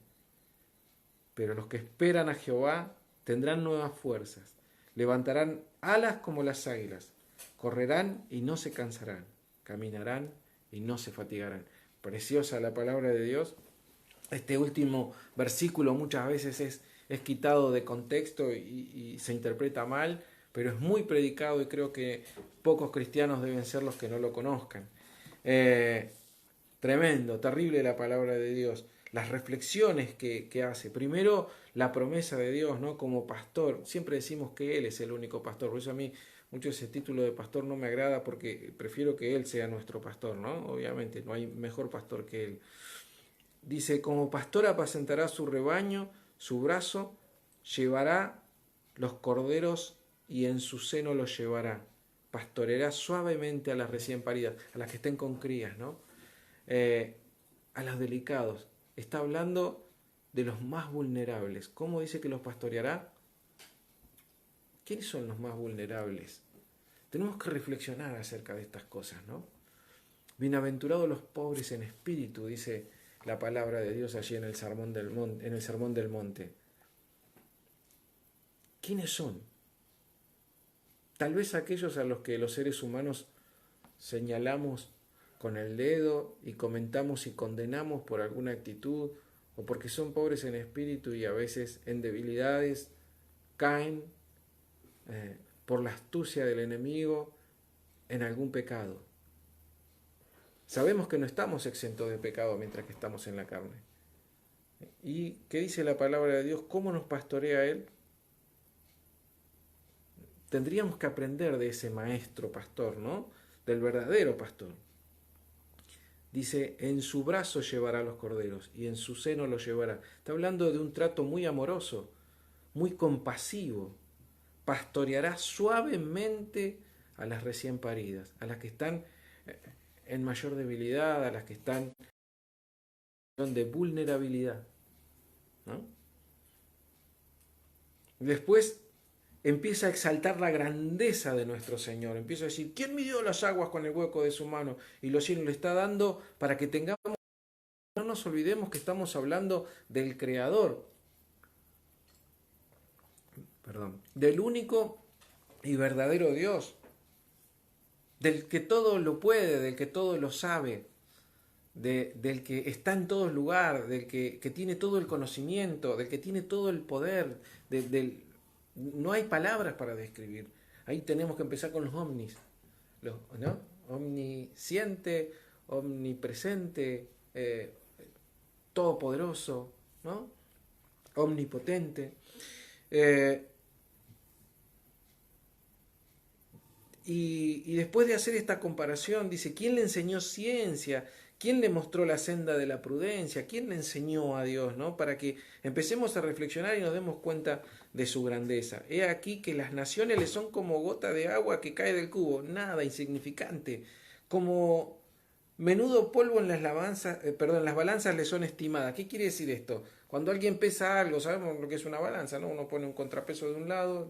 Pero los que esperan a Jehová tendrán nuevas fuerzas, levantarán alas como las águilas, correrán y no se cansarán, caminarán y no se fatigarán. Preciosa la palabra de Dios. Este último versículo muchas veces es quitado de contexto y se interpreta mal, pero es muy predicado y creo que pocos cristianos deben ser los que no lo conozcan. Tremendo, terrible la palabra de Dios. Las reflexiones que hace. Primero, la promesa de Dios, ¿no? Como pastor. Siempre decimos que Él es el único pastor. Por eso a mí mucho ese título de pastor no me agrada porque prefiero que Él sea nuestro pastor, ¿no? Obviamente, no hay mejor pastor que Él. Dice, como pastor apacentará su rebaño, su brazo llevará los corderos y en su seno los llevará. Pastoreará suavemente a las recién paridas, a las que estén con crías, ¿no? A los delicados. Está hablando de los más vulnerables. ¿Cómo dice que los pastoreará? ¿Quiénes son los más vulnerables? Tenemos que reflexionar acerca de estas cosas, ¿no? Bienaventurados los pobres en espíritu, dice la palabra de Dios allí en el Sermón del Monte. ¿Quiénes son? Tal vez aquellos a los que los seres humanos señalamos con el dedo y comentamos y condenamos por alguna actitud o porque son pobres en espíritu y a veces en debilidades caen por la astucia del enemigo en algún pecado. Sabemos que no estamos exentos de pecado mientras que estamos en la carne. ¿Y qué dice la palabra de Dios? ¿Cómo nos pastorea Él? Tendríamos que aprender de ese maestro pastor, ¿no? Del verdadero pastor. Dice, en su brazo llevará los corderos y en su seno los llevará. Está hablando de un trato muy amoroso, muy compasivo. Pastoreará suavemente a las recién paridas, a las que están en mayor debilidad, a las que están de vulnerabilidad, ¿no? Después empieza a exaltar la grandeza de nuestro Señor. Empieza a decir, ¿quién midió las aguas con el hueco de su mano? Y los cielos le está dando para que tengamos... No nos olvidemos que estamos hablando del Creador. Del único y verdadero Dios. Del que todo lo puede, del que todo lo sabe. Del que está en todo lugar, del que tiene todo el conocimiento, del que tiene todo el poder, no hay palabras para describir. Ahí tenemos que empezar con los omnis, ¿no? Omnisciente, omnipresente, todopoderoso, ¿no? Y después de hacer esta comparación, dice, ¿quién le enseñó ciencia? ¿Quién le mostró la senda de la prudencia? ¿Quién le enseñó a Dios, ¿no? Para que empecemos a reflexionar y nos demos cuenta de su grandeza. He aquí que las naciones le son como gota de agua que cae del cubo, nada, insignificante, como menudo polvo en las balanzas le son estimadas. ¿Qué quiere decir esto? Cuando alguien pesa algo, sabemos lo que es una balanza, ¿no? Uno pone un contrapeso de un lado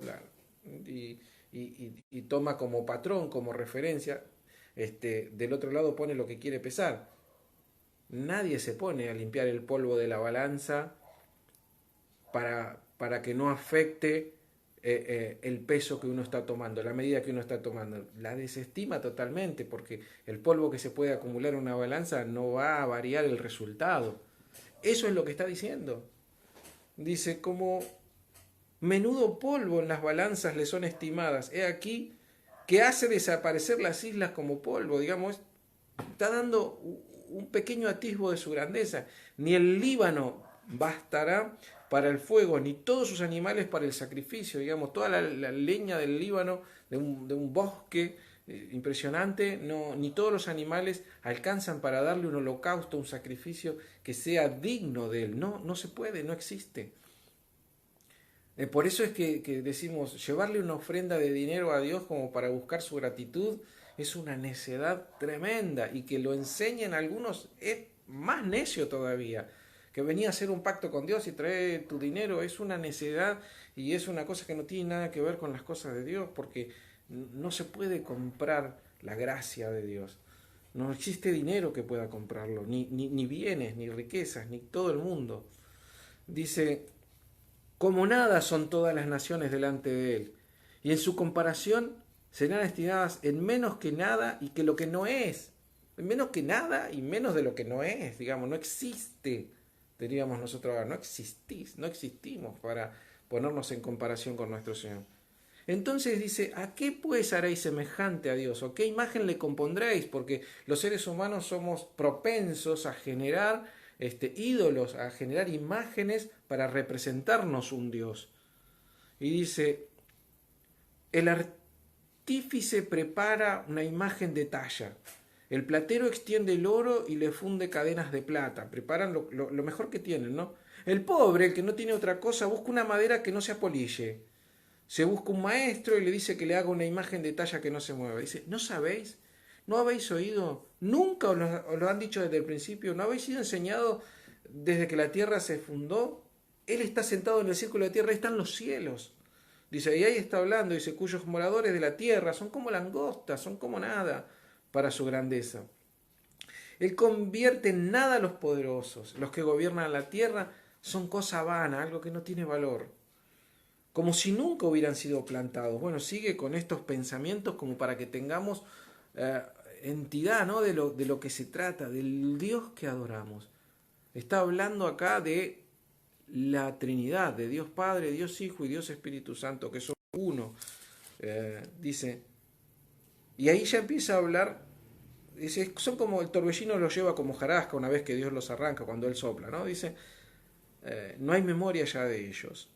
y, y toma como patrón, como referencia, del otro lado pone lo que quiere pesar. Nadie se pone a limpiar el polvo de la balanza para que no afecte el peso que uno está tomando, la medida que uno está tomando. La desestima totalmente porque el polvo que se puede acumular en una balanza no va a variar el resultado. Eso es lo que está diciendo. Dice, como menudo polvo en las balanzas le son estimadas. He aquí que hace desaparecer las islas como polvo, digamos, está dando un pequeño atisbo de su grandeza. Ni el Líbano bastará para el fuego, ni todos sus animales para el sacrificio, digamos, toda la leña del Líbano, de un bosque impresionante, no, ni todos los animales alcanzan para darle un holocausto, un sacrificio que sea digno de él. No, no se puede, no existe. Por eso es que decimos, llevarle una ofrenda de dinero a Dios como para buscar su gratitud es una necedad tremenda, y que lo enseñen algunos es más necio todavía. Que venía a hacer un pacto con Dios y trae tu dinero es una necedad, y es una cosa que no tiene nada que ver con las cosas de Dios, porque no se puede comprar la gracia de Dios. No existe dinero que pueda comprarlo, ni bienes, ni riquezas, ni todo el mundo. Dice, como nada son todas las naciones delante de él, y en su comparación serán estimadas en menos que nada y que lo que no es. En menos que nada y menos de lo que no es, digamos, no existe, diríamos nosotros ahora, no existís, no existimos para ponernos en comparación con nuestro Señor. Entonces dice, ¿a qué pues haréis semejante a Dios? ¿O qué imagen le compondréis? Porque los seres humanos somos propensos a generar ídolos, a generar imágenes para representarnos un Dios. Y dice, el artífice prepara una imagen de talla. El platero extiende el oro y le funde cadenas de plata. Preparan lo mejor que tienen, ¿no? El pobre, el que no tiene otra cosa, busca una madera que no se apolille. Se busca un maestro y le dice que le haga una imagen de talla que no se mueva. Dice, ¿no sabéis? ¿No habéis oído? ¿Nunca os lo han dicho desde el principio? ¿No habéis sido enseñado desde que la tierra se fundó? Él está sentado en el círculo de tierra, ahí están los cielos. Dice, y ahí está hablando, dice, cuyos moradores de la tierra son como langostas, son como nada para su grandeza. Él convierte en nada a los poderosos. Los que gobiernan la tierra son cosa vana, algo que no tiene valor. Como si nunca hubieran sido plantados. Bueno, sigue con estos pensamientos como para que tengamos entidad, ¿no? de lo que se trata, del Dios que adoramos. Está hablando acá de la Trinidad, de Dios Padre, Dios Hijo y Dios Espíritu Santo, que son uno. Dice, y ahí ya empieza a hablar, dice, son como el torbellino los lleva como jarasca una vez que Dios los arranca, cuando Él sopla, ¿no? Dice, no hay memoria ya de ellos.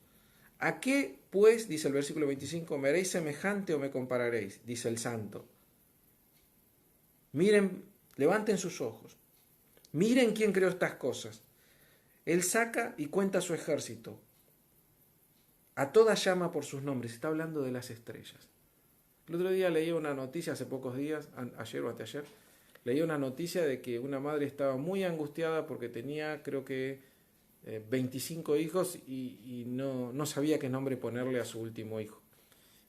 ¿A qué, pues, dice el versículo 25, me haréis semejante o me compararéis? Dice el santo. Miren, levanten sus ojos. Miren quién creó estas cosas. Él saca y cuenta su ejército. A todas llama por sus nombres. Está hablando de las estrellas. El otro día leí una noticia, hace pocos días, ayer o anteayer, leí una noticia de que una madre estaba muy angustiada porque tenía, creo que, 25 hijos y no sabía qué nombre ponerle a su último hijo,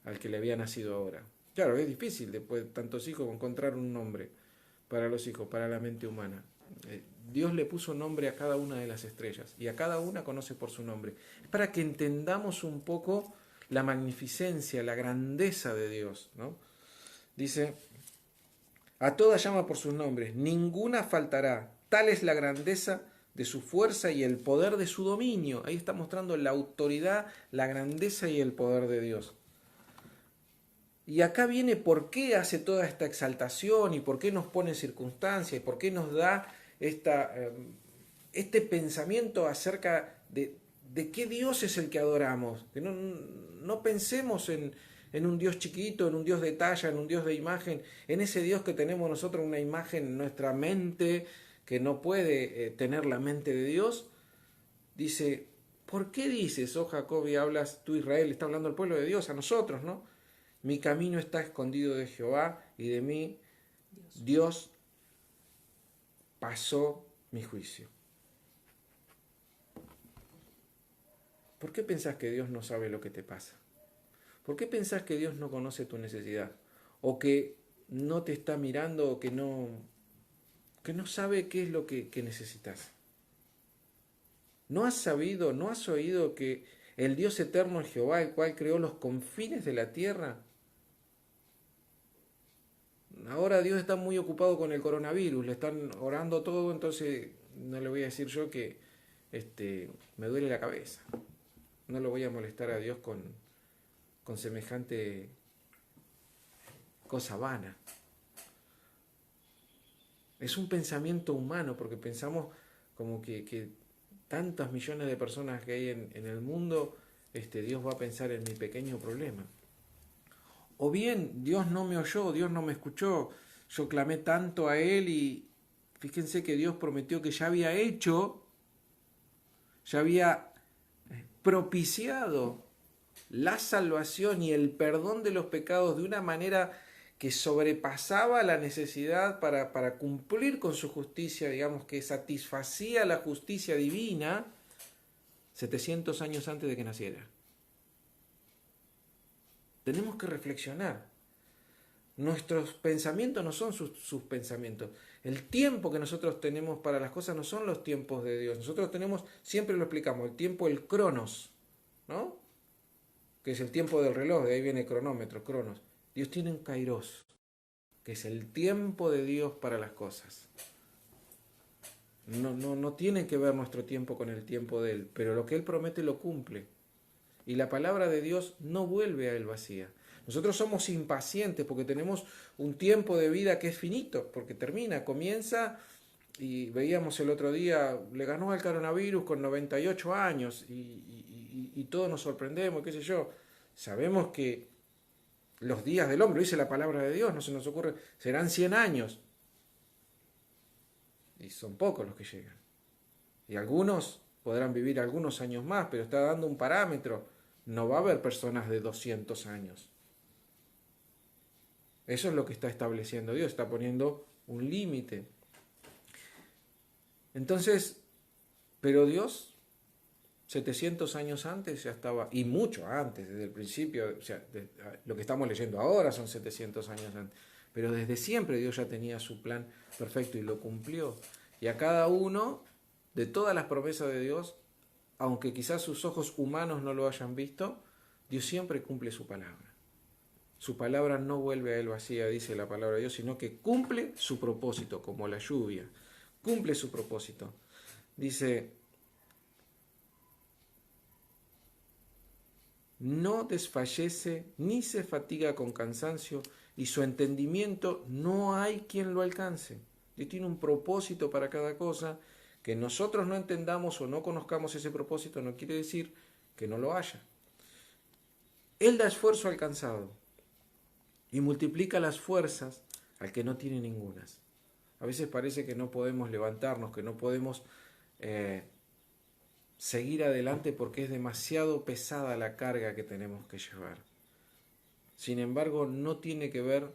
al que le había nacido ahora. Claro, es difícil después de tantos hijos encontrar un nombre para los hijos, para la mente humana. Dios le puso nombre a cada una de las estrellas y a cada una conoce por su nombre. Es para que entendamos un poco la magnificencia, la grandeza de Dios, ¿no? Dice, a todas llama por sus nombres, ninguna faltará, tal es la grandeza de su fuerza y el poder de su dominio. Ahí está mostrando la autoridad, la grandeza y el poder de Dios. Y acá viene por qué hace toda esta exaltación y por qué nos pone en circunstancias y por qué nos da este pensamiento acerca de qué Dios es el que adoramos. Que no pensemos en en un Dios chiquito, en un Dios de talla, en un Dios de imagen, en ese Dios que tenemos nosotros una imagen en nuestra mente que no puede tener la mente de Dios. Dice, ¿por qué dices, oh Jacob, y hablas tú Israel? Está hablando al pueblo de Dios, a nosotros, ¿no? Mi camino está escondido de Jehová y de mí Dios pasó mi juicio. ¿Por qué pensás que Dios no sabe lo que te pasa? ¿Por qué pensás que Dios no conoce tu necesidad? O que no te está mirando o que no sabe qué es lo que necesitas. ¿No has sabido, no has oído que el Dios eterno es Jehová, el cual creó los confines de la tierra? Ahora Dios está muy ocupado con el coronavirus, le están orando todo, entonces no le voy a decir yo que me duele la cabeza. No lo voy a molestar a Dios con semejante cosa vana. Es un pensamiento humano, porque pensamos como que tantas millones de personas que hay en el mundo, Dios va a pensar en mi pequeño problema. O bien, Dios no me oyó, Dios no me escuchó, yo clamé tanto a Él y fíjense que Dios prometió que ya había propiciado la salvación y el perdón de los pecados de una manera que sobrepasaba la necesidad para cumplir con su justicia, digamos que satisfacía la justicia divina 700 años antes de que naciera. Tenemos que reflexionar. Nuestros pensamientos no son sus pensamientos. El tiempo que nosotros tenemos para las cosas no son los tiempos de Dios. Nosotros tenemos, siempre lo explicamos, el tiempo, el cronos, ¿no? Que es el tiempo del reloj, de ahí viene el cronómetro, cronos. Dios tiene un kairos, que es el tiempo de Dios para las cosas. No tiene que ver nuestro tiempo con el tiempo de Él, pero lo que Él promete lo cumple. Y la palabra de Dios no vuelve a Él vacía. Nosotros somos impacientes porque tenemos un tiempo de vida que es finito, porque termina, comienza, y veíamos el otro día, le ganó al coronavirus con 98 años y todos nos sorprendemos, qué sé yo. Sabemos que los días del hombre, dice la palabra de Dios, no se nos ocurre, serán 100 años. Y son pocos los que llegan. Y algunos podrán vivir algunos años más, pero está dando un parámetro. No va a haber personas de 200 años. Eso es lo que está estableciendo Dios, está poniendo un límite. Entonces, pero Dios, 700 años antes ya estaba, y mucho antes, desde el principio, o sea, lo que estamos leyendo ahora son 700 años antes, pero desde siempre Dios ya tenía su plan perfecto y lo cumplió. Y a cada uno de todas las promesas de Dios, aunque quizás sus ojos humanos no lo hayan visto, Dios siempre cumple su palabra. Su palabra no vuelve a Él vacía, dice la palabra de Dios, sino que cumple su propósito, como la lluvia. Cumple su propósito. Dice, no desfallece ni se fatiga con cansancio, y su entendimiento no hay quien lo alcance. Dios tiene un propósito para cada cosa. Que nosotros no entendamos o no conozcamos ese propósito no quiere decir que no lo haya. Él da esfuerzo al cansado y multiplica las fuerzas al que no tiene ningunas. A veces parece que no podemos levantarnos, que no podemos seguir adelante porque es demasiado pesada la carga que tenemos que llevar. Sin embargo, no tiene que ver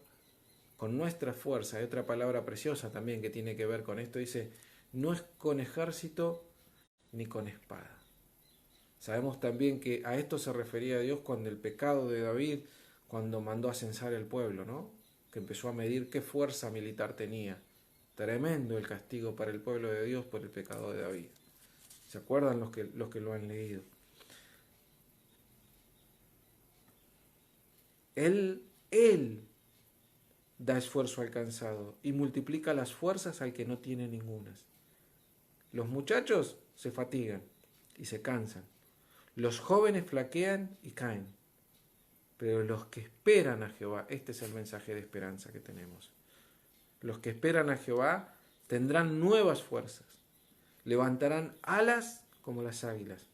con nuestra fuerza. Hay otra palabra preciosa también que tiene que ver con esto. Dice, no es con ejército ni con espada. Sabemos también que a esto se refería Dios cuando el pecado de David, cuando mandó a censar el pueblo, ¿no? Que empezó a medir qué fuerza militar tenía. Tremendo el castigo para el pueblo de Dios por el pecado de David. ¿Se acuerdan los que lo han leído? Él da esfuerzo al cansado y multiplica las fuerzas al que no tiene ningunas. Los muchachos se fatigan y se cansan. Los jóvenes flaquean y caen. Pero los que esperan a Jehová, este es el mensaje de esperanza que tenemos. Los que esperan a Jehová tendrán nuevas fuerzas. Levantarán alas como las águilas.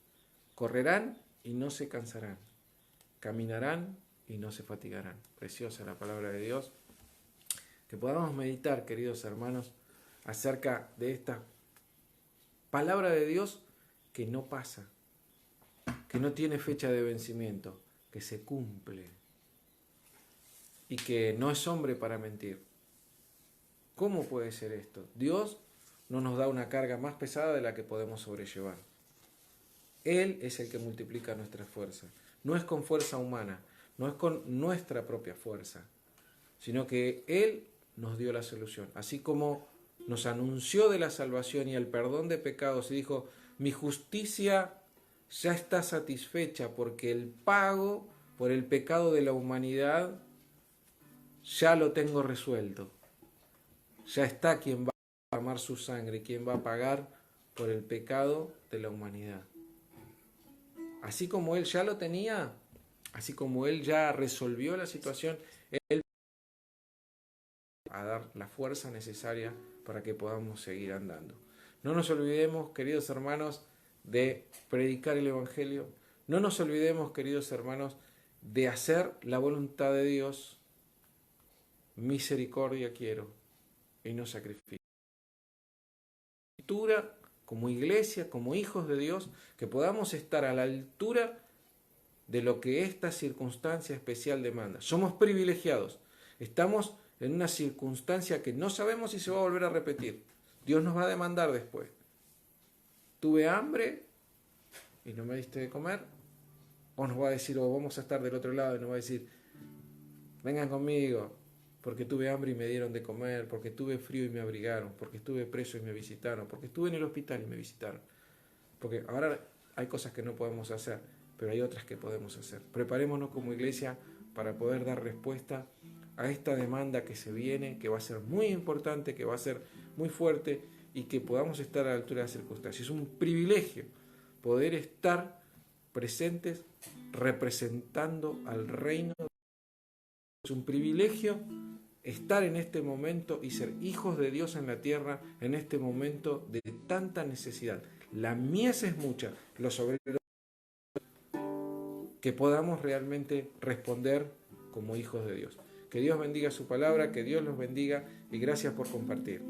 Correrán y no se cansarán. Caminarán y no se fatigarán. Preciosa la palabra de Dios. Que podamos meditar, queridos hermanos, acerca de esta palabra de Dios que no pasa, que no tiene fecha de vencimiento, que se cumple y que no es hombre para mentir. ¿Cómo puede ser esto? Dios no nos da una carga más pesada de la que podemos sobrellevar. Él es el que multiplica nuestra fuerza. No es con fuerza humana, no es con nuestra propia fuerza, sino que Él nos dio la solución. Así como nos anunció de la salvación y el perdón de pecados y dijo, mi justicia ya está satisfecha porque el pago por el pecado de la humanidad ya lo tengo resuelto. Ya está quien va a derramar su sangre, quien va a pagar por el pecado de la humanidad. Así como Él ya lo tenía, así como Él ya resolvió la situación, Él va a dar la fuerza necesaria para que podamos seguir andando. No nos olvidemos, queridos hermanos, de predicar el Evangelio. No nos olvidemos, queridos hermanos, de hacer la voluntad de Dios. Misericordia quiero y no sacrificio. Como iglesia, como hijos de Dios, que podamos estar a la altura de lo que esta circunstancia especial demanda. Somos privilegiados. Estamos en una circunstancia que no sabemos si se va a volver a repetir. Dios nos va a demandar después. Tuve hambre y no me diste de comer. O nos va a decir, o vamos a estar del otro lado y nos va a decir, vengan conmigo, porque tuve hambre y me dieron de comer, porque tuve frío y me abrigaron, porque estuve preso y me visitaron, porque estuve en el hospital y me visitaron. Porque ahora hay cosas que no podemos hacer, pero hay otras que podemos hacer. Preparémonos como iglesia para poder dar respuesta a esta demanda que se viene, que va a ser muy importante, que va a ser muy fuerte y que podamos estar a la altura de las circunstancias. Es un privilegio poder estar presentes representando al reino. Es un privilegio estar en este momento y ser hijos de Dios en la tierra en este momento de tanta necesidad. La mies es mucha, los obreros, que podamos realmente responder como hijos de Dios. Que Dios bendiga su palabra, que Dios los bendiga y gracias por compartir.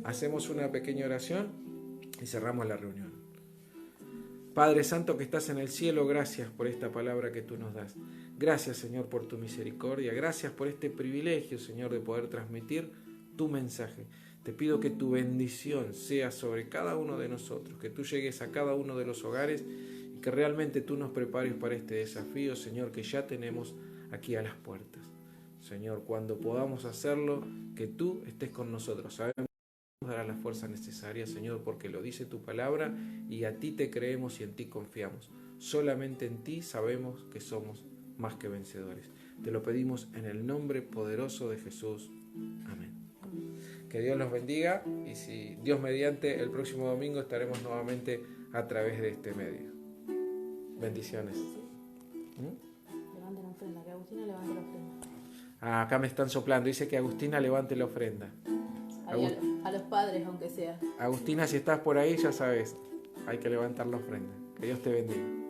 Hacemos una pequeña oración y cerramos la reunión. Padre Santo que estás en el cielo, gracias por esta palabra que tú nos das. Gracias, Señor, por tu misericordia. Gracias por este privilegio, Señor, de poder transmitir tu mensaje. Te pido que tu bendición sea sobre cada uno de nosotros, que tú llegues a cada uno de los hogares y que realmente tú nos prepares para este desafío, Señor, que ya tenemos aquí a las puertas. Señor, cuando podamos hacerlo, que tú estés con nosotros. Sabemos que nos dará la fuerza necesaria, Señor, porque lo dice tu palabra y a ti te creemos y en ti confiamos. Solamente en ti sabemos que somos más que vencedores. Te lo pedimos en el nombre poderoso de Jesús. Amén. Que Dios los bendiga y si Dios mediante el próximo domingo estaremos nuevamente a través de este medio. Bendiciones. Levante la ofrenda, que Agustina levante la ofrenda. Acá me están soplando, dice que Agustina levante la ofrenda. Ahí a los padres, aunque sea. Agustina, si estás por ahí, ya sabes, hay que levantar la ofrenda. Que Dios te bendiga.